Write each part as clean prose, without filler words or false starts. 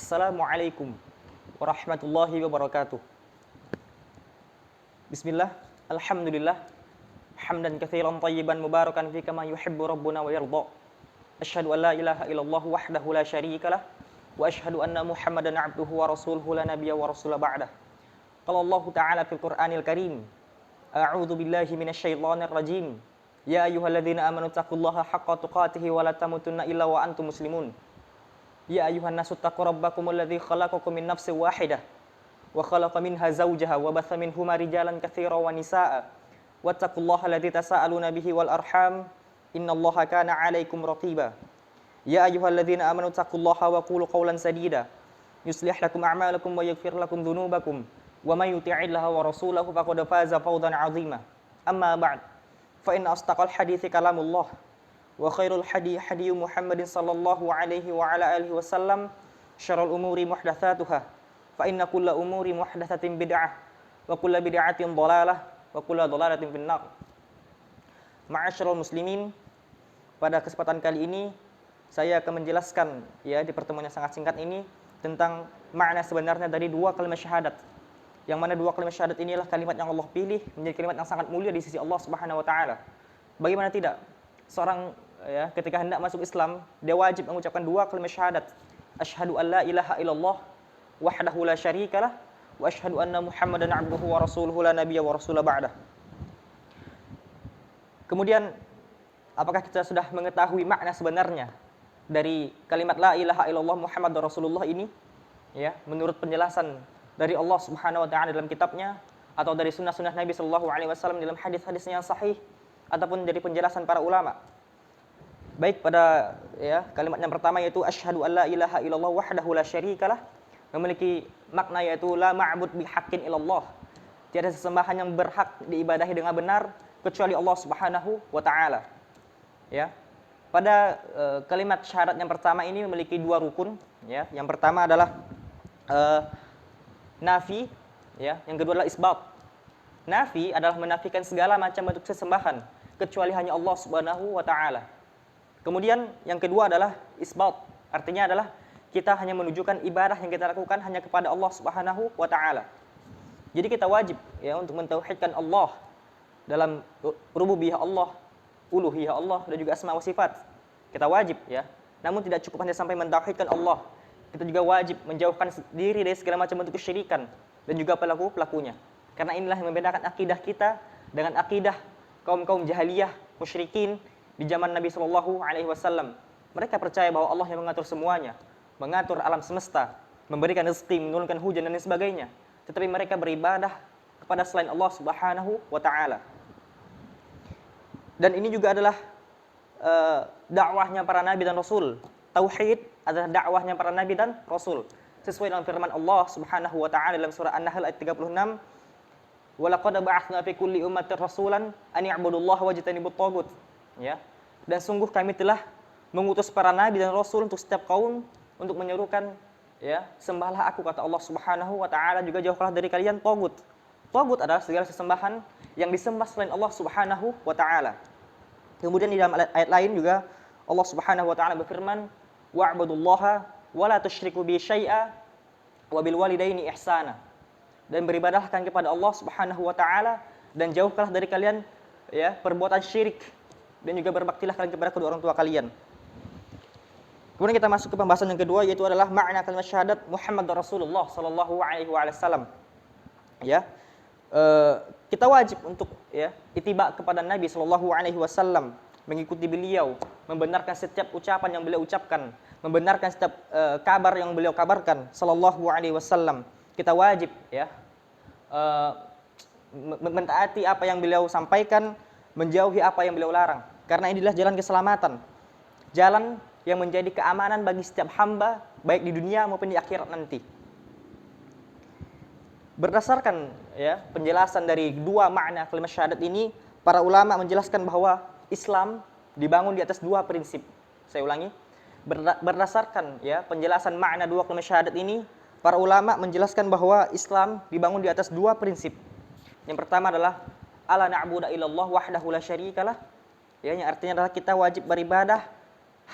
Assalamualaikum warahmatullahi wabarakatuh. Bismillah, alhamdulillah, hamdan katsiran thayyiban mubarakan fi kama yuhibbu rabbuna wa yarda. Asyhadu an la ilaha illallah wahdahu la syarikalah wa asyhadu anna Muhammadan abduhu wa rasuluhu la nabiyya wa rasula ba'dah. Qala Allah Ta'ala fil Qur'anil Karim, a'udzu billahi minasyaitonir rajim. Ya ayyuhalladzina amanu taqullaha haqqa tuqatih wa la tamutunna illa wa antum muslimun. Ya ayuhan nasu taqu rabbakumul ladzi khalaqakum min nafsin wahidah wa khalaqa minha zawjaha wa batha minhuma rijalan katsiran wa nisaa'a wattaqullaha alladzi tasaaluna bihi wal arham innallaha kana 'alaikum raqiba. Ya ayyuhalladzina amanu taqullaha wa qulu qawlan sadida yuslih lakum a'malakum wa yaghfir lakum dhunubakum wa may yuti'illaha wa rasulahu faqad faza fawzan 'azima. Amma ba'd, fa inna asdaqal hadithi kalamullah wa khairul hadi hadi Muhammadin sallallahu alaihi wa ala alihi wasallam, syarrul umuri muhdatsatuha fa inna kulla umuri muhdatsatin bid'ah wa kulla bid'atin dhalalah wa kulla dhalalatin finnar. Ma'asyiral muslimin, pada kesempatan kali ini saya akan menjelaskan ya di pertemuan yang sangat singkat ini tentang makna sebenarnya dari dua kalimat syahadat. Yang mana dua kalimat syahadat inilah kalimat yang Allah pilih menjadi kalimat yang sangat mulia di sisi Allah Subhanahu wa taala. Bagaimana tidak? Seorang ya ketika hendak masuk Islam, dia wajib mengucapkan dua kalimat syahadat. Asyhadu an la ilaha illallah wahdahu la syarikalah wa asyhadu anna Muhammadan abduhu wa rasuluhu la nabiyya wa rasula ba'dah. Kemudian, apakah kita sudah mengetahui makna sebenarnya dari kalimat la ilaha illallah Muhammadur Rasulullah ini? Ya, menurut penjelasan dari Allah Subhanahu wa taala dalam kitabnya atau dari sunnah-sunnah Nabi sallallahu alaihi wasallam dalam hadis-hadisnya yang sahih ataupun dari penjelasan para ulama. Baik, pada ya kalimat yang pertama yaitu asyhadu an la ilaha illallah wahdahu la syarikalah, memiliki makna yaitu la ma'bud bihaqqin illallah. Tiada sesembahan yang berhak diibadahi dengan benar kecuali Allah Subhanahu wa taala. Ya. Pada kalimat syahadat yang pertama ini memiliki dua rukun, ya. Yang pertama adalah nafi, ya. Yang kedua adalah isbat. Nafi adalah menafikan segala macam bentuk sesembahan kecuali hanya Allah Subhanahu wa taala. Kemudian yang kedua adalah isbat. Artinya adalah kita hanya menunjukkan ibadah yang kita lakukan hanya kepada Allah Subhanahu wa taala. Jadi kita wajib ya untuk mentauhidkan Allah dalam rububiyah Allah, uluhiyah Allah dan juga asma wa sifat. Kita wajib ya. Namun tidak cukup hanya sampai mentauhidkan Allah. Kita juga wajib menjauhkan diri dari segala macam bentuk kesyirikan dan juga pelaku-pelakunya. Karena inilah yang membedakan akidah kita dengan akidah kaum-kaum jahiliyah, musyrikin di zaman Nabi Shallallahu Alaihi Wasallam. Mereka percaya bahwa Allah yang mengatur semuanya, mengatur alam semesta, memberikan rezeki, menurunkan hujan dan lain sebagainya. Tetapi mereka beribadah kepada selain Allah Subhanahu wa taala. Dan ini juga adalah dakwahnya para nabi dan rasul. Tauhid adalah dakwahnya para nabi dan rasul. Sesuai dengan firman Allah Subhanahu wa taala dalam surah An-Nahl ayat 36, "Wa laqad ba'atsna fi kulli ummatin rasulan an i'budullaha wajtanibut taghut." Ya. Dan sungguh kami telah mengutus para nabi dan rasul untuk setiap kaum untuk menyerukan ya, sembahlah aku kata Allah Subhanahu wa taala, juga jauhkanlah dari kalian tagut. Tagut adalah segala sesembahan yang disembah selain Allah Subhanahu wa taala. Kemudian di dalam ayat lain juga Allah Subhanahu wa taala berfirman, "Wa'budullaha wa la tusyriku bi syai'a wa bil walidaini ihsana." Dan beribadahkan kepada Allah Subhanahu wa taala dan jauhkanlah dari kalian ya perbuatan syirik, dan juga berbaktilah kalian kepada kedua orang tua kalian. Kemudian kita masuk ke pembahasan yang kedua, yaitu adalah makna kalimat syahadat Muhammad Rasulullah sallallahu alaihi wasallam. Ya. Kita wajib untuk ya ittiba kepada Nabi sallallahu alaihi wasallam, mengikuti beliau, membenarkan setiap ucapan yang beliau ucapkan, membenarkan setiap kabar yang beliau kabarkan sallallahu alaihi wasallam. Kita wajib ya mentaati apa yang beliau sampaikan, menjauhi apa yang beliau larang. Karena inilah jalan keselamatan. Jalan yang menjadi keamanan bagi setiap hamba, baik di dunia maupun di akhirat nanti. Berdasarkan ya penjelasan dari dua makna kalimat syahadat ini, para ulama menjelaskan bahwa Islam dibangun di atas dua prinsip. Saya ulangi. Berdasarkan ya penjelasan makna dua kalimat syahadat ini, para ulama menjelaskan bahwa Islam dibangun di atas dua prinsip. Yang pertama adalah ala na'budu illallah wahdahu la syarikalah. Ya, yang artinya adalah kita wajib beribadah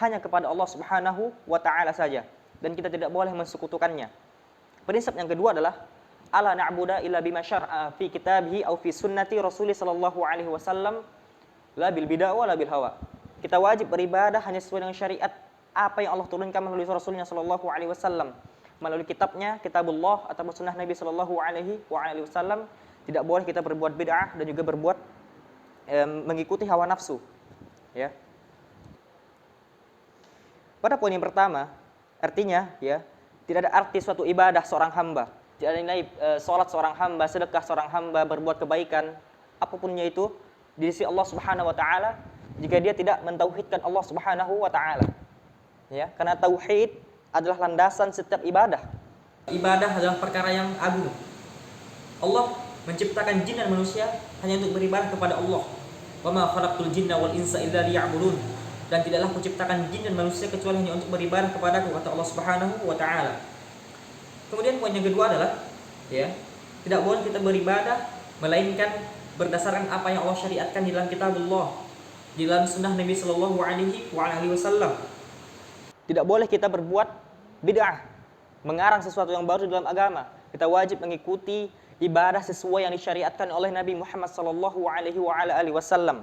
hanya kepada Allah Subhanahu wa taala saja. dan kita tidak boleh mensekutukannya. Prinsip yang kedua adalah ala na'budu illa bima syar'a fi kitabihi aw fi sunnati Rasulih sallallahu alaihi wasallam la bil bid'ah wa la bil hawa. Kita wajib beribadah hanya sesuai dengan syariat apa yang Allah turunkan melalui Rasulnya sallallahu alaihi wasallam, melalui kitabnya, kitabullah atau sunnah Nabi sallallahu alaihi wasallam. Tidak boleh kita berbuat bid'ah dan juga berbuat mengikuti hawa nafsu, ya. Pada poin yang pertama, artinya ya, tidak ada arti suatu ibadah seorang hamba, tidak ada nilai salat seorang hamba, sedekah seorang hamba, berbuat kebaikan apapunnya itu di sisi Allah Subhanahu wa taala jika dia tidak mentauhidkan Allah Subhanahu wa taala. Ya, karena tauhid adalah landasan setiap ibadah. Ibadah adalah perkara yang agung. Allah menciptakan jin dan manusia hanya untuk beribadah kepada Allah. Wa ma khalaqtul jinna wal insa illa liya'budun. Dan tidaklah kuciptakan jin dan manusia kecuali hanya untuk beribadah kepadaku, kata Allah Subhanahu wa taala. Kemudian poin yang kedua adalah ya, tidak boleh kita beribadah melainkan berdasarkan apa yang Allah syariatkan di dalam kitabullah, di dalam sunnah Nabi sallallahu alaihi wasallam. Tidak boleh kita berbuat bid'ah, mengarang sesuatu yang baru dalam agama. Kita wajib mengikuti ibadah sesuai yang disyariatkan oleh Nabi Muhammad sallallahu alaihi wasallam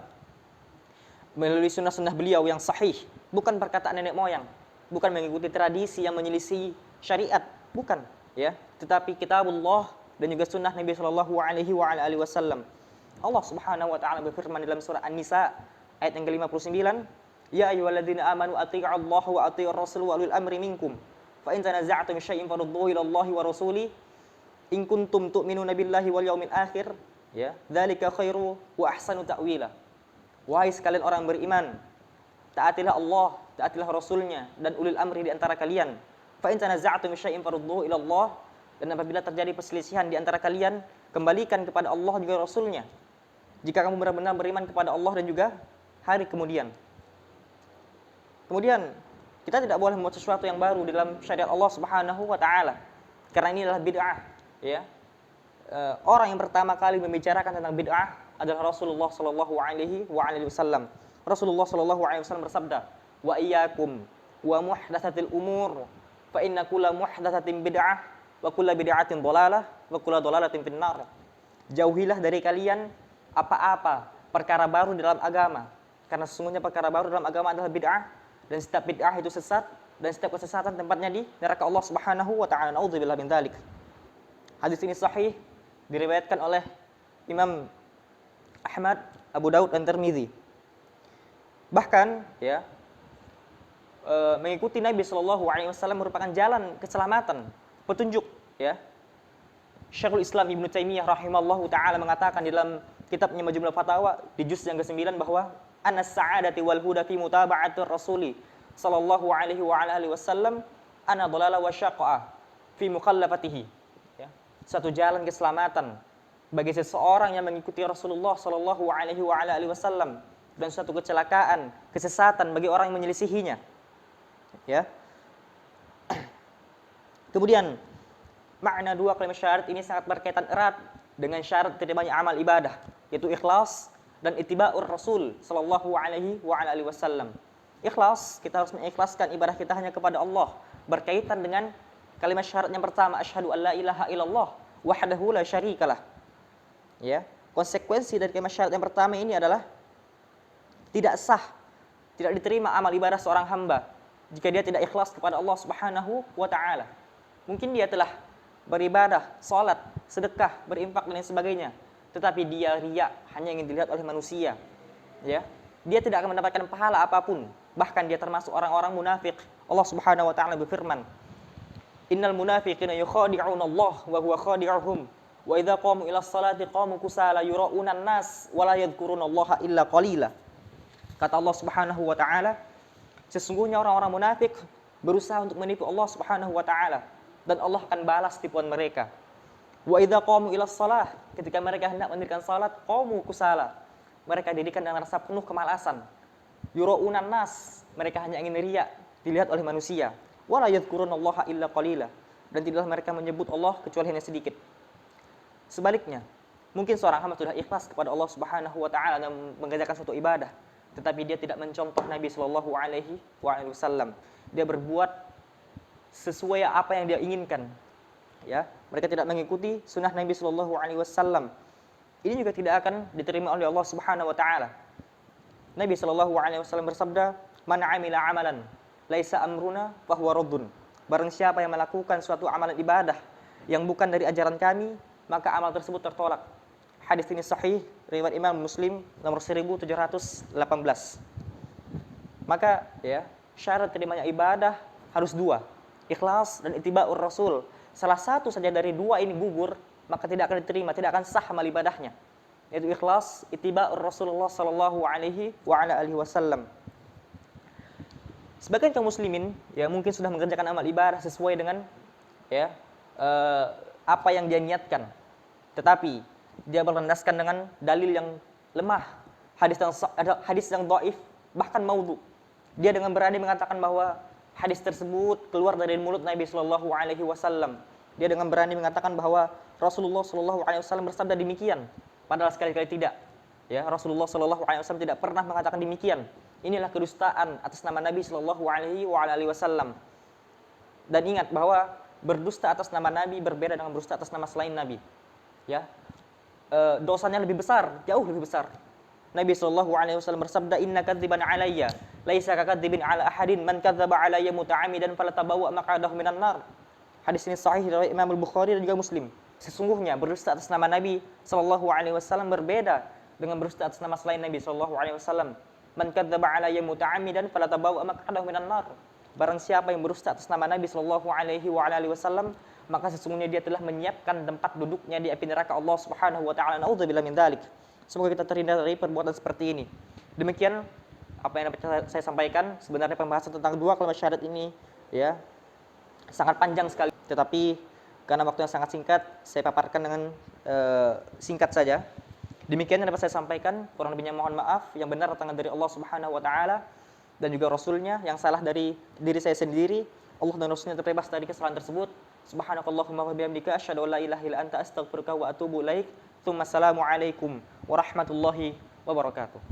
melalui sunnah-sunnah beliau yang sahih, bukan perkataan nenek moyang, bukan mengikuti tradisi yang menyelisih syariat, bukan, ya. Tetapi kitabullah dan juga sunnah Nabi sallallahu alaihi wasallam. Allah Subhanahu wa taala berfirman dalam surah An-Nisa ayat yang ke-59, ya ayyuhalladzina amanu athi'ullaha wa athi'ur rasul wa ulil amri minkum fa in tanaza'tum syai'in farudduhu ila Allahi wa rasuli in kuntum tu'minuna billahi wal yaumil akhir, ya, dzalika khairu wa ahsanu ta'wila. Wahai sekalian orang beriman, taatilah Allah, taatilah Rasulnya dan ulil amri di antara kalian. Fa in tanaza'tum syai'in farudduhu ila Allah, dan apabila terjadi perselisihan di antara kalian, kembalikan kepada Allah juga Rasulnya. Jika kamu benar-benar beriman kepada Allah dan juga hari kemudian. Kemudian, kita tidak boleh membuat sesuatu yang baru dalam syariat Allah Subhanahu wa taala. Karena ini adalah bid'ah, ya. Orang yang pertama kali membicarakan tentang bid'ah adalah Rasulullah sallallahu alaihi wasallam. Rasulullah sallallahu alaihi wasallam bersabda, "Wa iyyakum wa muhdatsatil umur, fa inna kulla muhdatsatin bid'ah wa kulla bid'atin dhalalah wa kulla dhalalatin finnar." Jauhilah dari kalian apa-apa perkara baru dalam agama, karena sesungguhnya perkara baru dalam agama adalah bid'ah, dan setiap bid'ah itu sesat, dan setiap kesesatan tempatnya di neraka Allah Subhanahu wa taala. Nauzubillah min dzalik. Hadis ini sahih, diriwayatkan oleh Imam Ahmad, Abu Daud dan Tirmizi. Bahkan ya, mengikuti Nabi sallallahu alaihi wasallam merupakan jalan keselamatan, petunjuk, ya. Syekhul Islam Ibnu Taimiyah rahimallahu taala mengatakan di dalam kitabnya Majmu'ul Fatawa di juz yang ke-9 bahwa anas sa'adati wal huda fi mutaba'atir rasuli sallallahu alaihi wasallam ana dhalala wa syaqqa fi mukhallafatihi, ya. Satu jalan keselamatan bagi seseorang yang mengikuti Rasulullah sallallahu alaihi wasallam, dan suatu kecelakaan, kesesatan bagi orang yang menyelisihinya, ya. Kemudian makna dua kalimat syahadat ini sangat berkaitan erat dengan syarat diterimanya amal ibadah, yaitu ikhlas dan ittiba'ur Rasul sallallahu alaihi wasallam. Ikhlas, kita harus mengikhlaskan ibadah kita hanya kepada Allah, berkaitan dengan kalimat syahadat yang pertama, asyhadu an la ilaha illallah wahdahu la syarikalah. Ya, konsekuensi dari kalimat syahadat yang pertama ini adalah tidak sah, tidak diterima amal ibadah seorang hamba jika dia tidak ikhlas kepada Allah Subhanahu wa taala. Mungkin dia telah beribadah, salat, sedekah, berinfak dan lain sebagainya, tetapi dia riya, hanya ingin dilihat oleh manusia, ya. Dia tidak akan mendapatkan pahala apapun, bahkan dia termasuk orang-orang munafik. Allah Subhanahu wa taala berfirman, innal munafiqina yukhadi'una Allah wa huwa khadi'uhum wa idza qamu ila sholati qamu kusala yura'una an-nas wa la yadhkuruna Allah illa qalila. Kata Allah Subhanahu wa taala, sesungguhnya orang-orang munafik berusaha untuk menipu Allah Subhanahu wa taala, dan Allah akan balas tipuan mereka. Wa idza qamu ila shalah, ketika mereka hendak mendirikan salat, qamu kusala, mereka dirikan dengan rasa penuh kemalasan. Yura'una an-nas, mereka hanya ingin riya, dilihat oleh manusia. Wa la yadhkurunallaha illa qalila, dan tidaklah mereka menyebut Allah kecuali hanya sedikit. Sebaliknya, mungkin seorang hamba sudah ikhlas kepada Allah Subhanahu wa taala dan mengerjakan suatu ibadah, tetapi dia tidak mencontoh Nabi sallallahu alaihi wasallam. Dia berbuat sesuai apa yang dia inginkan. Ya, mereka tidak mengikuti sunnah Nabi Shallallahu Alaihi Wasallam. Ini juga tidak akan diterima oleh Allah Subhanahu Wa Taala. Nabi Shallallahu Alaihi Wasallam bersabda, "Man amila amalan, laisa amruna, fahuwa raddun." Barang siapa yang melakukan suatu amalan ibadah yang bukan dari ajaran kami, maka amal tersebut tertolak. Hadis ini sahih, riwayat Imam Muslim nomor 1718. Maka ya, syarat terimanya ibadah harus dua, ikhlas dan ittiba'ur Rasul. Salah satu saja dari dua ini gugur, maka tidak akan diterima, tidak akan sah amal ibadahnya. Yaitu ikhlas, ittiba'ur Rasulullah sallallahu alaihi wa ala alihi wasallam. Sebagian kaum muslimin ya mungkin sudah mengerjakan amal ibadah sesuai dengan ya apa yang dia niatkan. Tetapi dia berlandaskan dengan dalil yang lemah, hadis yang dhaif, bahkan maudhu. Dia dengan berani mengatakan bahwa hadis tersebut keluar dari mulut Nabi Shallallahu Alaihi Wasallam. Dia dengan berani mengatakan bahwa Rasulullah Shallallahu Alaihi Wasallam bersabda demikian, padahal sekali-kali tidak. Ya, Rasulullah Shallallahu Alaihi Wasallam tidak pernah mengatakan demikian. Inilah kedustaan atas nama Nabi Shallallahu Alaihi Wasallam. Dan ingat bahwa berdusta atas nama Nabi berbeda dengan berdusta atas nama selain Nabi. Ya, dosanya lebih besar, jauh lebih besar. Nabi Shallallahu Alaihi Wasallam bersabda, Inna kadziban alayya, laisa kakadzibin ala ahadin, man kadzaba alayya muta'amidan falatabawa maq'adahu minan nar. Hadis ini sahih dari Imam Al-Bukhari dan juga Muslim. Sesungguhnya berdusta atas nama Nabi Shallallahu Alaihi Wasallam berbeda dengan berdusta atas nama selain Nabi Shallallahu Alaihi Wasallam. Man kadzaba alayya muta'amidan falatabawa maq'adahu minan nar. Barang siapa yang berdusta atas nama Nabi Shallallahu Alaihi Wasallam, maka sesungguhnya dia telah menyiapkan tempat duduknya di api neraka Allah Subhanahu wa taala. Nauzubillahi min dzalik. Semoga kita terhindar dari perbuatan seperti ini. Demikian apa yang dapat saya sampaikan. Sebenarnya pembahasan tentang dua kalimat syahadat ini ya sangat panjang sekali. Tetapi karena waktu yang sangat singkat, saya paparkan dengan singkat saja. Demikian yang dapat saya sampaikan. Kurang lebihnya mohon maaf. Yang benar datang dari Allah Subhanahu wa taala dan juga Rasulnya. Yang salah dari diri saya sendiri. Allah dan Rasulnya terbebas dari kesalahan tersebut. Subhanakallahumma wa bihamdika asyhadu an la ilaha illa anta astaghfiruka wa atubu ilaik. Assalamualaikum warahmatullahi wabarakatuh.